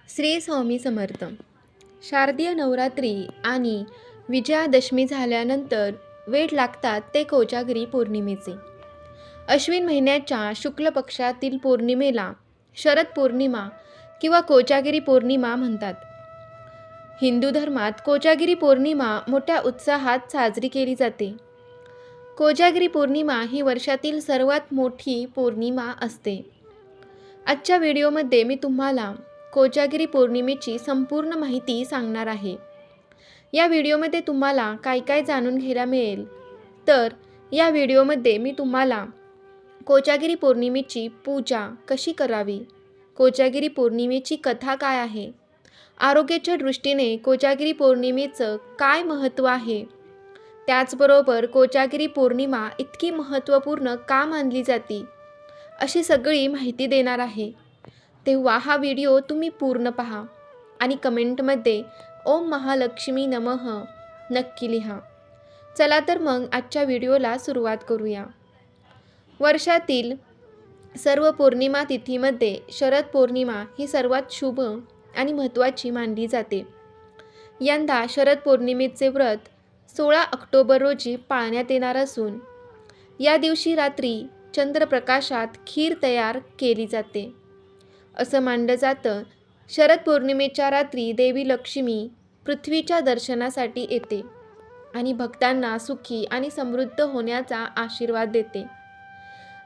श्री स्वामी समर्थ. शारदीय नवरात्री आणि विजयादशमी झाल्यानंतर वेळ लागतात ते कोजागिरी पौर्णिमेचे. अश्विन महिन्याच्या शुक्ल पक्षातील पौर्णिमेला शरद पौर्णिमा किंवा कोजागिरी पौर्णिमा म्हणतात. हिंदू धर्मात कोजागिरी पौर्णिमा मोठ्या उत्साहात साजरी केली जाते. कोजागिरी पौर्णिमा ही वर्षातील सर्वात मोठी पौर्णिमा असते. आजच्या व्हिडिओमध्ये मी तुम्हाला कोजागिरी पौर्णिमेची संपूर्ण माहिती सांगणार आहे. या व्हिडिओमध्ये तुम्हाला काय काय जाणून घ्यायला मिळेल, तर या व्हिडिओमध्ये मी तुम्हाला कोजागिरी पौर्णिमेची पूजा कशी करावी, कोजागिरी पौर्णिमेची कथा काय आहे, आरोग्याच्या दृष्टीने कोजागिरी पौर्णिमेचं काय महत्त्व आहे, त्याचबरोबर कोजागिरी पौर्णिमा इतकी महत्त्वपूर्ण का मानली जाते, अशी सगळी माहिती देणार आहे. तेव्हा हा व्हिडिओ तुम्ही पूर्ण पहा आणि कमेंटमध्ये ओम महालक्ष्मी नमः नक्की लिहा. चला तर मग आजच्या व्हिडिओला सुरुवात करूया. वर्षातील सर्व पौर्णिमा तिथीमध्ये शरद पौर्णिमा ही सर्वात शुभ आणि महत्त्वाची मानली जाते. यंदा शरद पौर्णिमेचे व्रत 16 ऑक्टोबर रोजी पाळण्यात येणार असून या दिवशी रात्री चंद्रप्रकाशात खीर तयार केली जाते. असं मानलं जातं, शरद पौर्णिमेच्या रात्री देवी लक्ष्मी पृथ्वीच्या दर्शनासाठी येते आणि भक्तांना सुखी आणि समृद्ध होण्याचा आशीर्वाद देते.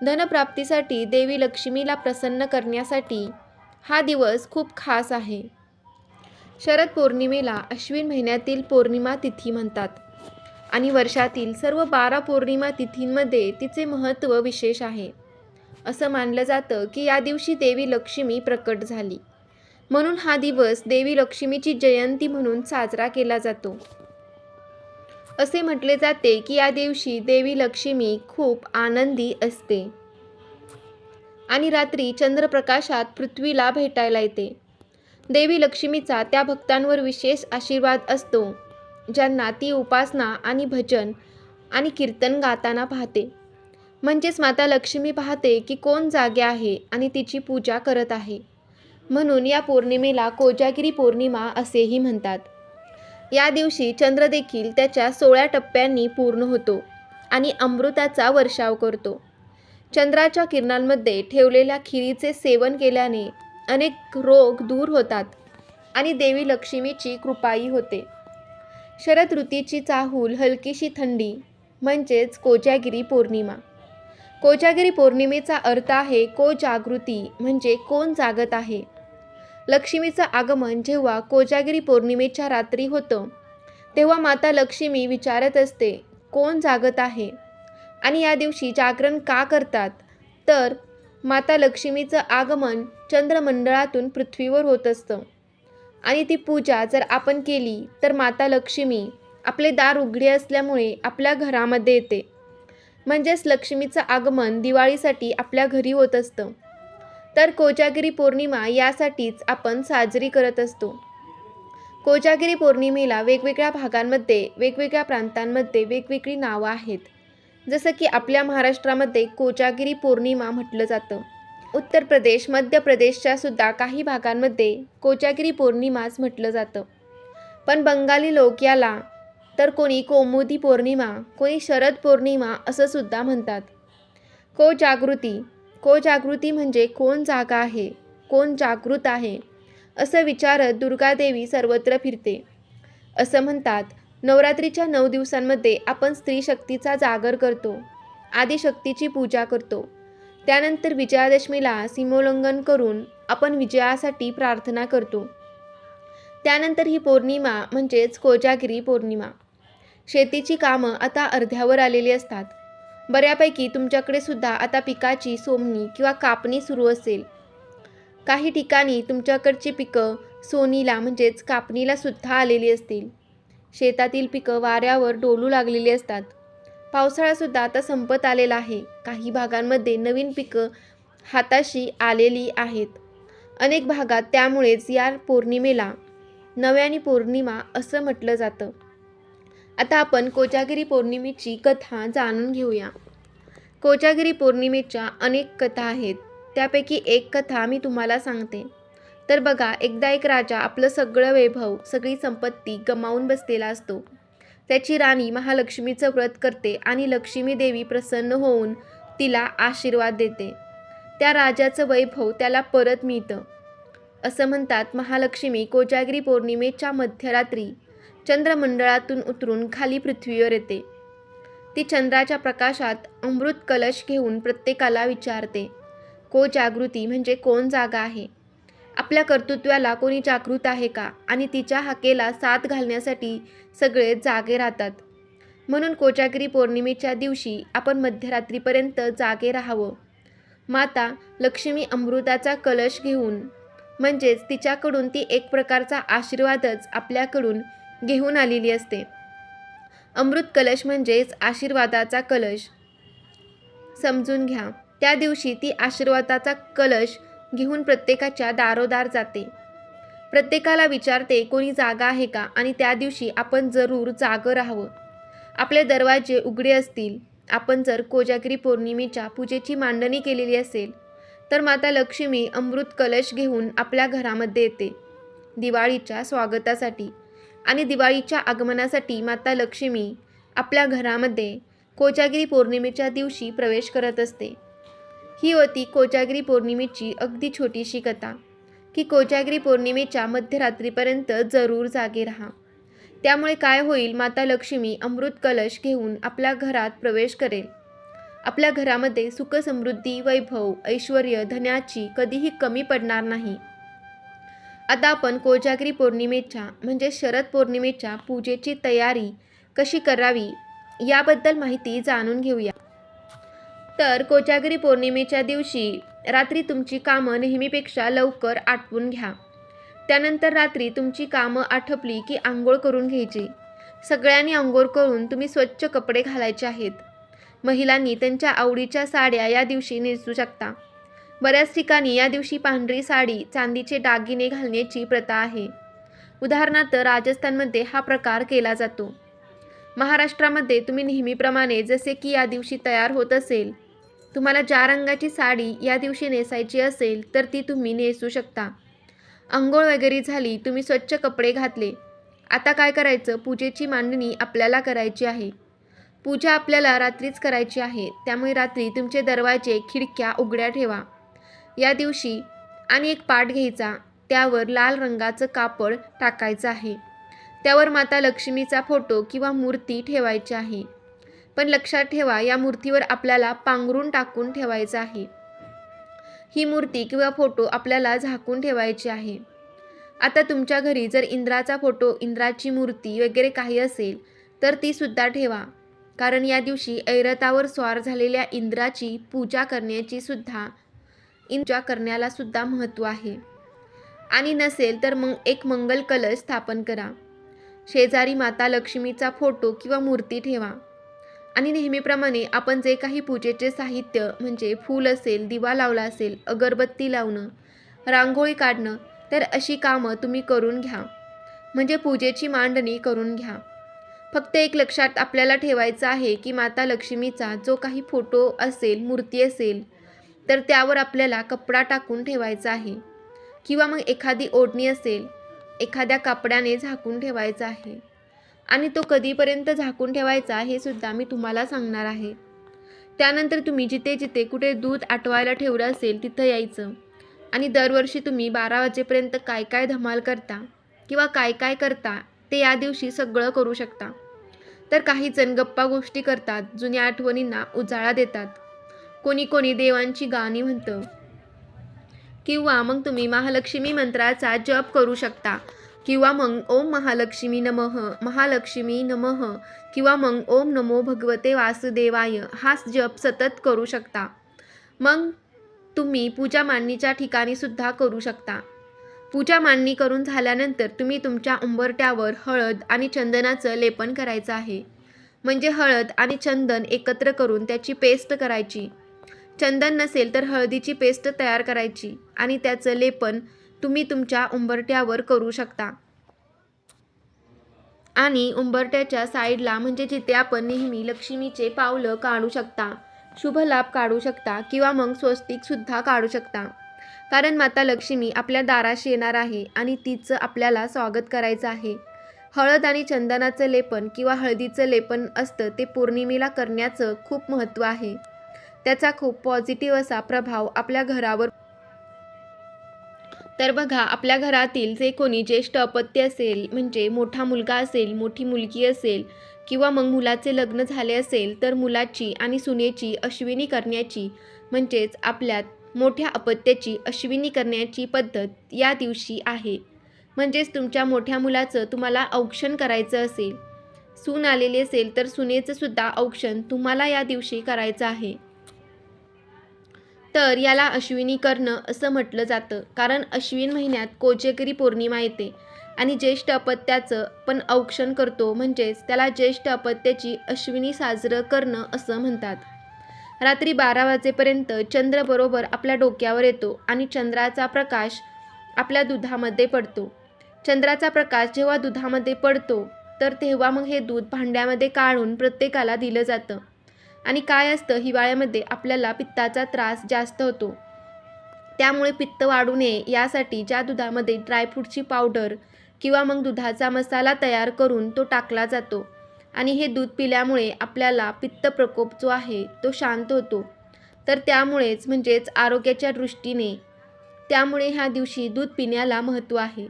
धनप्राप्तीसाठी देवी लक्ष्मीला प्रसन्न करण्यासाठी हा दिवस खूप खास आहे. शरद पौर्णिमेला अश्विन महिन्यातील पौर्णिमा तिथी म्हणतात आणि वर्षातील सर्व 12 पौर्णिमा तिथींमध्ये तिचे महत्त्व विशेष आहे. असं मानलं जातं की या दिवशी देवी लक्ष्मी प्रकट झाली, म्हणून हा दिवस देवी लक्ष्मीची जयंती म्हणून साजरा केला जातो. असे म्हटले जाते की या दिवशी देवी लक्ष्मी खूप आनंदी असते आणि रात्री चंद्रप्रकाशात पृथ्वीला भेटायला येते. देवी लक्ष्मीचा त्या भक्तांवर विशेष आशीर्वाद असतो ज्यांना ती उपासना आणि भजन आणि कीर्तन गाताना पाहते. म्हणजेच माता लक्ष्मी पाहते की कोण जागे आहे आणि तिची पूजा करत आहे. म्हणून या पौर्णिमेला कोजागिरी पौर्णिमा असेही म्हणतात. या दिवशी चंद्र देखील त्याच्या 16 टप्प्यांनी पूर्ण होतो आणि अमृताचा वर्षाव करतो. चंद्राच्या किरणांमध्ये ठेवलेल्या खिरीचे सेवन केल्याने अनेक रोग दूर होतात आणि देवी लक्ष्मीची कृपाही होते. शरद ऋतूची चाहूल हलकीशी थंडी म्हणजेच कोजागिरी पौर्णिमा. कोजागिरी पौर्णिमेचा अर्थ आहे कोजागृती, म्हणजे कोण जागत आहे. लक्ष्मीचं आगमन जेव्हा कोजागिरी पौर्णिमेच्या रात्री होतं तेव्हा माता लक्ष्मी विचारत असते कोण जागत आहे आणि या दिवशी जागरण का करतात, तर माता लक्ष्मीचं आगमन चंद्रमंडळातून पृथ्वीवर होत असतं आणि ती पूजा जर आपण केली तर माता लक्ष्मी आपले दार उघडे असल्यामुळे आपल्या घरामध्ये येते. म्हणजेच लक्ष्मीचं आगमन दिवाळीसाठी आपल्या घरी होत असतं. तर कोजागिरी पौर्णिमा यासाठीच आपण साजरी करत असतो. कोजागिरी पौर्णिमेला वेगवेगळ्या भागांमध्ये, वेगवेगळ्या प्रांतांमध्ये वेगवेगळी नावं आहेत. जसं की आपल्या महाराष्ट्रामध्ये कोजागिरी पौर्णिमा म्हटलं जातं. उत्तर प्रदेश, मध्य प्रदेशच्या सुद्धा काही भागांमध्ये कोजागिरी पौर्णिमाच म्हटलं जातं. पण बंगाली लोक याला तर कोणी कौमुदी पौर्णिमा, कोणी शरद पौर्णिमा असं सुद्धा म्हणतात. कोजागृती म्हणजे कोण जागा आहे, कोण जागृत आहे असं विचारत दुर्गादेवी सर्वत्र फिरते. असं म्हणतात, नवरात्रीच्या 9 दिवसांमध्ये आपण स्त्री शक्तीचा जागर करतो, आदिशक्तीची पूजा करतो. त्यानंतर विजयादशमीला सीमोल्लंघन करून आपण विजयासाठी प्रार्थना करतो. त्यानंतर ही पौर्णिमा म्हणजेच कोजागिरी पौर्णिमा. शेतीची कामं आता अर्ध्यावर आलेली असतात. बऱ्यापैकी तुमच्याकडे सुद्धा आता पिकाची सोमणी किंवा कापणी सुरू असेल. काही ठिकाणी तुमच्याकडची पिकं सोनीला म्हणजेच कापणीला सुद्धा आलेली असतील. शेतातील पिकं वाऱ्यावर डोलू लागलेली असतात. पावसाळासुद्धा आता संपत आलेला आहे. काही भागांमध्ये नवीन पिकं हाताशी आलेली आहेत. अनेक भागात त्यामुळेच या पौर्णिमेला नव्यानी पौर्णिमा असं म्हटलं जातं. आता आपण कोजागिरी पौर्णिमेची कथा जाणून घेऊया. कोजागिरी पौर्णिमेच्या अनेक कथा आहेत. त्यापैकी एक कथा मी तुम्हाला सांगते. तर बघा, एकदा एक राजा आपलं सगळं वैभव, सगळी संपत्ती गमावून बसलेला असतो. त्याची राणी महालक्ष्मीचं व्रत करते आणि लक्ष्मी देवी प्रसन्न होऊन तिला आशीर्वाद देते. त्या राजाचं वैभव त्याला परत मिळतं. असं म्हणतात, महालक्ष्मी कोजागिरी पौर्णिमेच्या मध्यरात्री चंद्रमंडळातून उतरून खाली पृथ्वीवर येते. ती चंद्राच्या प्रकाशात अमृत कलश घेऊन प्रत्येकाला विचारते, कोजागृती म्हणजे कोण जागा आहे? आपल्या कर्तृत्वाला कोणी जागृत आहे का? आणि तिच्या हाकेला साथ घालण्यासाठी सगळे जागे राहतात. म्हणून कोजागिरी पौर्णिमेच्या दिवशी आपण मध्यरात्रीपर्यंत जागे राहावं. माता लक्ष्मी अमृताचा कलश घेऊन, म्हणजेच तिच्याकडून ती एक प्रकारचा आशीर्वादच आपल्याकडून घेऊन आलेली असते. अमृत कलश म्हणजेच आशीर्वादाचा कलश समजून घ्या. त्या दिवशी ती आशीर्वादाचा कलश घेऊन प्रत्येकाच्या दारोदार जाते. प्रत्येकाला विचारते, कोणी जागा आहे का? आणि त्या दिवशी आपण जरूर जागं राहावं. आपले दरवाजे उघडे असतील. आपण जर कोजागिरी पौर्णिमेच्या पूजेची मांडणी केलेली असेल तर माता लक्ष्मी अमृत कलश घेऊन आपल्या घरामध्ये येते. दिवाळीच्या स्वागतासाठी आणि दिवाळीच्या आगमनासाठी माता लक्ष्मी आपल्या घरामध्ये कोजागिरी पौर्णिमेच्या दिवशी प्रवेश करत असते. ही होती कोजागिरी पौर्णिमेची अगदी छोटीशी कथा, की कोजागिरी पौर्णिमेच्या मध्यरात्रीपर्यंत जरूर जागे राहा. त्यामुळे काय होईल, माता लक्ष्मी अमृत कलश घेऊन आपल्या घरात प्रवेश करेल. आपल्या घरामध्ये सुख, समृद्धी, वैभव, ऐश्वर्य, धनाची कधीही कमी पडणार नाही. आता आपण कोजागिरी पौर्णिमेच्या म्हणजे शरद पौर्णिमेच्या पूजेची तयारी कशी करावी याबद्दल माहिती जाणून घेऊया. तर कोजागिरी पौर्णिमेच्या दिवशी रात्री तुमची कामं नेहमीपेक्षा लवकर आटपून घ्या. त्यानंतर रात्री तुमची कामं आटपली की आंघोळ करून घ्यायची. सगळ्यांनी आंघोळ करून तुम्ही स्वच्छ कपडे घालायचे आहेत. महिलांनी त्यांच्या आवडीच्या साड्या या दिवशी नेसू शकता. बऱ्याच ठिकाणी या दिवशी पांढरी साडी, चांदीचे दागिने घालण्याची प्रथा आहे. उदाहरणार्थ राजस्थानमध्ये हा प्रकार केला जातो. महाराष्ट्रामध्ये तुम्ही नेहमीप्रमाणे जसे की या दिवशी तयार होत असेल, तुम्हाला ज्या रंगाची साडी या दिवशी नेसायची असेल तर ती तुम्ही नेसू शकता. अंघोळ वगैरे झाली, तुम्ही स्वच्छ कपडे घातले. आता काय करायचं, पूजेची मांडणी आपल्याला करायची आहे. पूजा आपल्याला रात्रीच करायची आहे. त्यामुळे रात्री तुमचे दरवाजे, खिडक्या उघड्या ठेवा. या दिवशी आणि एक पाट घ्यायचा, त्यावर लाल रंगाचं कापड टाकायचं आहे. त्यावर माता लक्ष्मीचा फोटो किंवा मूर्ती ठेवायची आहे. पण लक्षात ठेवा, या मूर्तीवर आपल्याला पांघरून टाकून ठेवायचं आहे. ही मूर्ती किंवा फोटो आपल्याला झाकून ठेवायची आहे. आता तुमच्या घरी जर इंद्राचा फोटो, इंद्राची मूर्ती वगैरे काही असेल तर ती सुद्धा ठेवा. कारण या दिवशी ऐरावतावर स्वार झालेल्या इंद्राची पूजा करण्याला सुद्धा महत्त्व आहे. आणि नसेल तर मग एक मंगल कलश स्थापन करा. शेजारी माता लक्ष्मीचा फोटो किंवा मूर्ती ठेवा. आणि नेहमीप्रमाणे आपण जे काही पूजेचे साहित्य म्हणजे फूल असेल, दिवा लावला असेल, अगरबत्ती लावणं, रांगोळी काढणं, तर अशी कामं तुम्ही करून घ्या. म्हणजे पूजेची मांडणी करून घ्या. फक्त एक लक्षात आपल्याला ठेवायचं आहे की माता लक्ष्मीचा जो काही फोटो असेल, मूर्ती असेल, तर त्यावर आपल्याला कपडा टाकून ठेवायचा आहे. किंवा मग एखादी ओढणी असेल, एखाद्या कापडाने झाकून ठेवायचा आहे. आणि तो कधीपर्यंत झाकून ठेवायचा हे सुद्धा मी तुम्हाला सांगणार आहे. त्यानंतर तुम्ही जिथे जिथे कुठे दूध आटवायला ठेवलं असेल तिथं यायचं. आणि दरवर्षी तुम्ही 12 वाजेपर्यंत काय काय धमाल करता किंवा काय काय करता ते या दिवशी सगळं करू शकता. तर काही जण गप्पा गोष्टी करतात, जुन्या आठवणींना उजाळा देतात. कोणी कोणी देवांची गाणी म्हणतं. किंवा मग तुम्ही महालक्ष्मी मंत्राचा जप करू शकता. किंवा मग ओम महालक्ष्मी नमः, महालक्ष्मी नमः, किंवा मग ओम नमो भगवते वासुदेवाय हा जप सतत करू शकता. मग तुम्ही पूजा मांडणीच्या ठिकाणी सुद्धा करू शकता. पूजा मांडणी करून झाल्यानंतर तुम्ही तुमच्या उंबरट्यावर हळद आणि चंदनाचं लेपन करायचं आहे. म्हणजे हळद आणि चंदन एकत्र करून त्याची पेस्ट करायची. चंदन नसेल तर हळदीची पेस्ट तयार करायची आणि त्याचं लेपन तुम्ही तुमच्या उंबरट्यावर करू शकता. आणि उंबरट्याच्या साईडला म्हणजे जिथे आपण नेहमी लक्ष्मीचे पावलं काढू शकता, शुभ लाभ काढू शकता किंवा मग स्वस्तिक सुद्धा काढू शकता. कारण माता लक्ष्मी आपल्या दाराशी येणार आहे आणि तिचं आपल्याला स्वागत करायचं आहे. हळद आणि चंदनाचं लेपन किंवा हळदीचं लेपन असतं ते पौर्णिमेला करण्याचं खूप महत्त्व आहे. त्याचा खूप पॉझिटिव्ह असा प्रभाव आपल्या घरावर. तर बघा, आपल्या घरातील जे कोणी ज्येष्ठ अपत्य असेल, म्हणजे मोठा मुलगा असेल, मोठी मुलगी असेल किंवा मग मुलाचे लग्न झाले असेल, तर मुलाची आणि सुनेची अश्विनी करण्याची, म्हणजेच आपल्यात मोठ्या अपत्याची अश्विनी करण्याची पद्धत या दिवशी आहे. म्हणजेच तुमच्या मोठ्या मुलाचं तुम्हाला औक्षण करायचं असेल, सून आलेली असेल तर सुनेचं सुद्धा औक्षण तुम्हाला या दिवशी करायचं आहे. तर याला अश्विनी करणं असं म्हटलं जातं, कारण अश्विन महिन्यात कोजागिरी पौर्णिमा येते आणि ज्येष्ठ अपत्याचं पण औक्षण करतो, म्हणजेच त्याला ज्येष्ठ अपत्याची अश्विनी साजरं करणं असं म्हणतात. रात्री 12 वाजेपर्यंत चंद्र बरोबर आपल्या डोक्यावर येतो आणि चंद्राचा प्रकाश आपल्या दुधामध्ये पडतो. चंद्राचा प्रकाश जेव्हा दुधामध्ये पडतो तर तेव्हा मग हे दूध भांड्यामध्ये काढून प्रत्येकाला दिलं जातं. आणि काय असतं, हिवाळ्यामध्ये आपल्याला पित्ताचा त्रास जास्त होतो, त्यामुळे पित्त वाढू नये यासाठी ज्या दुधामध्ये ड्रायफ्रूटची पावडर किंवा मग दुधाचा मसाला तयार करून तो टाकला जातो आणि हे दूध पिल्यामुळे आपल्याला पित्त प्रकोप जो आहे तो शांत होतो. तर त्यामुळेच म्हणजेच आरोग्याच्या दृष्टीने त्यामुळे ह्या दिवशी दूध पिण्याला महत्त्व आहे.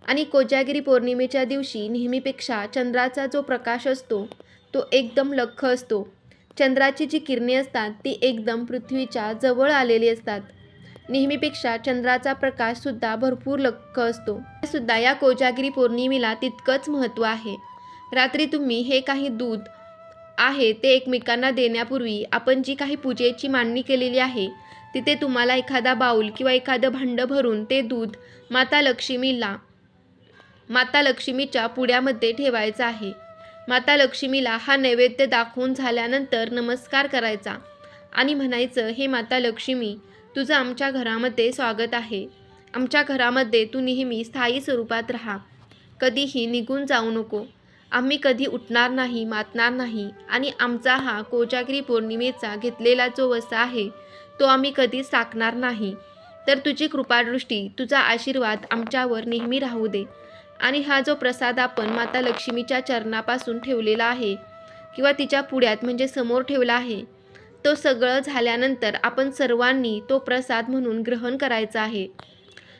आणि कोजागिरी पौर्णिमेच्या दिवशी नेहमीपेक्षा चंद्राचा जो प्रकाश असतो तो एकदम लख्ख असतो. चंद्राची जी किरणे असतात ती एकदम पृथ्वीच्या जवळ आलेली असतात. नेहमीपेक्षा चंद्राचा प्रकाशसुद्धा भरपूर लख्ख असतो. सुद्धा या कोजागिरी पौर्णिमेला तितकंच महत्त्व आहे. रात्री तुम्ही हे काही दूध आहे ते एकमेकांना देण्यापूर्वी आपण जी काही पूजेची मांडणी केलेली आहे तिथे तुम्हाला एखादा बाऊल किंवा एखादं भांडं भरून ते दूध माता लक्ष्मीच्या पुड्यामध्ये ठेवायचं आहे. माता लक्ष्मीला हा नैवेद्य दाखवून झाल्यानंतर नमस्कार करायचा आणि म्हणायचं, हे माता लक्ष्मी, तुझं आमच्या घरामध्ये स्वागत आहे. आमच्या घरामध्ये तू नेहमी स्थायी स्वरूपात राहा, कधीही निघून जाऊ नको. आम्ही कधी उठणार नाही, मातणार नाही आणि आमचा हा कोजागिरी पौर्णिमेचा घेतलेला जो वसा आहे तो आम्ही कधीच टाकणार नाही. तर तुझी कृपादृष्टी, तुझा आशीर्वाद आमच्यावर नेहमी राहू दे. आणि हा जो प्रसाद आपण माता लक्ष्मीच्या चरणापासून ठेवलेला आहे किंवा तिच्या पुढ्यात म्हणजे समोर ठेवला आहे, तो सगळं झाल्यानंतर आपण सर्वांनी तो प्रसाद म्हणून ग्रहण करायचा आहे.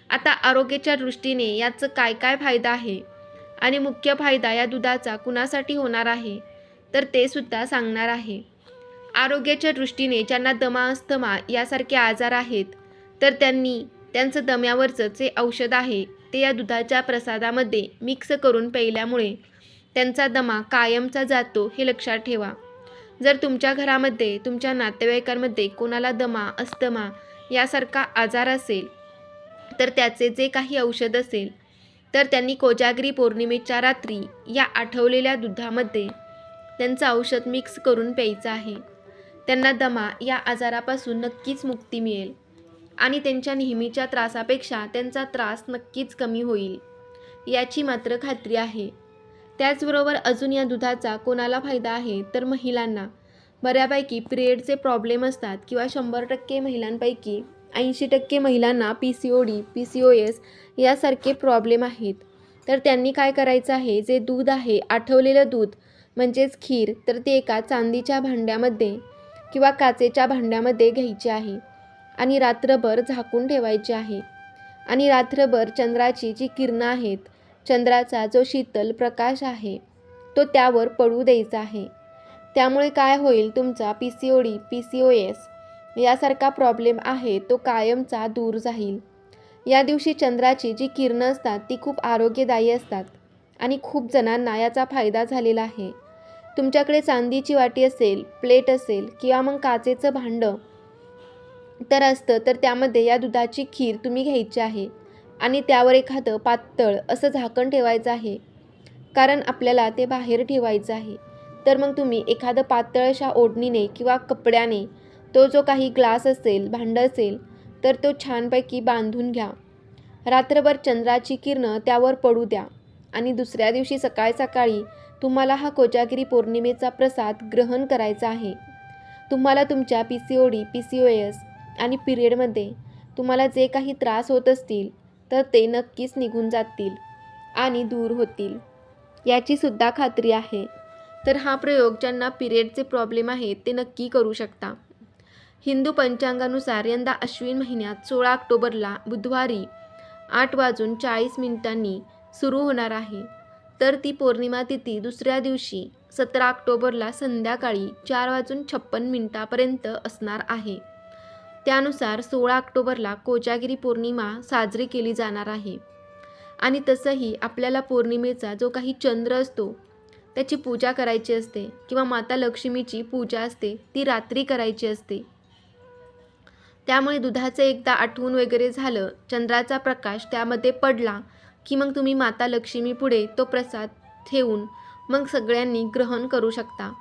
आता आरोग्याच्या दृष्टीने याचं काय काय फायदा आहे आणि मुख्य फायदा या दुधाचा कुणासाठी होणार आहे तर ते सुद्धा सांगणार आहे. आरोग्याच्या दृष्टीने ज्यांना दमा, अस्थमा यासारखे आजार आहेत तर त्यांचं दम्यावरचं जे औषध आहे ते या दुधाच्या प्रसादामध्ये मिक्स करून प्यायल्यामुळे त्यांचा दमा कायमचा जातो, हे लक्षात ठेवा. जर तुमच्या घरामध्ये, तुमच्या नातेवाईकांमध्ये कोणाला दमा, अस्थमा यासारखा आजार असेल तर त्याचे जे काही औषध असेल तर त्यांनी कोजागिरी पौर्णिमेच्या रात्री या आठवलेल्या दुधामध्ये त्यांचं औषध मिक्स करून प्यायचं आहे. त्यांना दमा या आजारापासून नक्कीच मुक्ती मिळेल आणि त्यांच्या नेहमीच्या त्रासापेक्षा त्यांचा त्रास नक्कीच कमी होईल, याची मात्र खात्री आहे. त्याचबरोबर अजून या दुधाचा कोणाला फायदा आहे तर महिलांना बऱ्यापैकी पिरियडचे प्रॉब्लेम असतात किंवा 100% महिलांपैकी 80% महिलांना PCOD, PCOS यासारखे प्रॉब्लेम आहेत. तर त्यांनी काय करायचं आहे, जे दूध आहे, आठवलेलं दूध म्हणजेच खीर, तर ते एका चांदीच्या भांड्यामध्ये किंवा काचेच्या भांड्यामध्ये घ्यायचे आहे आणि रात्रभर झाकून ठेवायचे आहे. आणि रात्रभर चंद्राची जी किरणं आहेत, चंद्राचा जो शीतल प्रकाश आहे तो त्यावर पडू द्यायचा आहे. त्यामुळे काय होईल, तुमचा PCOD, PCOS यासारखा प्रॉब्लेम आहे तो कायमचा दूर जाईल. या दिवशी चंद्राची जी किरणं असतात ती खूप आरोग्यदायी असतात आणि खूप जणांना याचा फायदा झालेला आहे. तुमच्याकडे चांदीची वाटी असेल, प्लेट असेल किंवा मग काचेचं भांडं तर असतं, तर त्यामध्ये या दुधाची खीर तुम्ही घ्यायची आहे आणि त्यावर एखादं पातळ असं झाकण ठेवायचं आहे, कारण आपल्याला ते बाहेर ठेवायचं आहे. तर मग तुम्ही एखादं पातळ अशा ओढणीने किंवा कपड्याने तो जो काही ग्लास असेल, भांडं असेल तर तो छानपैकी बांधून घ्या. रात्रभर चंद्राची किरणं त्यावर पडू द्या आणि दुसऱ्या दिवशी सकाळी तुम्हाला हा कोजागिरी पौर्णिमेचा प्रसाद ग्रहण करायचा आहे. तुम्हाला तुमच्या PCOD, PCOS आणि पिरियडमध्ये तुम्हाला जे काही त्रास होत असतील तर ते नक्कीच निघून जातील आणि दूर होतील याची सुद्धा खात्री आहे. तर हा प्रयोग ज्यांना पिरियडचे प्रॉब्लेम आहेत ते नक्की करू शकता. हिंदू पंचांगानुसार यंदा अश्विन महिन्यात 16 ऑक्टोबरला बुधवारी 8:40 सुरू होणार आहे. तर ती पौर्णिमा तिथी दुसऱ्या दिवशी 17 ऑक्टोबरला संध्याकाळी 4:56 असणार आहे. त्यानुसार 16 ऑक्टोबरला कोजागिरी पौर्णिमा साजरी केली जाणार आहे. आणि तसंही आपल्याला पौर्णिमेचा जो काही चंद्र असतो त्याची पूजा करायची असते किंवा माता लक्ष्मीची पूजा असते ती रात्री करायची असते. त्यामुळे दुधाचं एकदा आटवून वगैरे झालं, चंद्राचा प्रकाश त्यामध्ये पडला की मग तुम्ही माता लक्ष्मीपुढे तो प्रसाद ठेवून मग सगळ्यांनी ग्रहण करू शकता.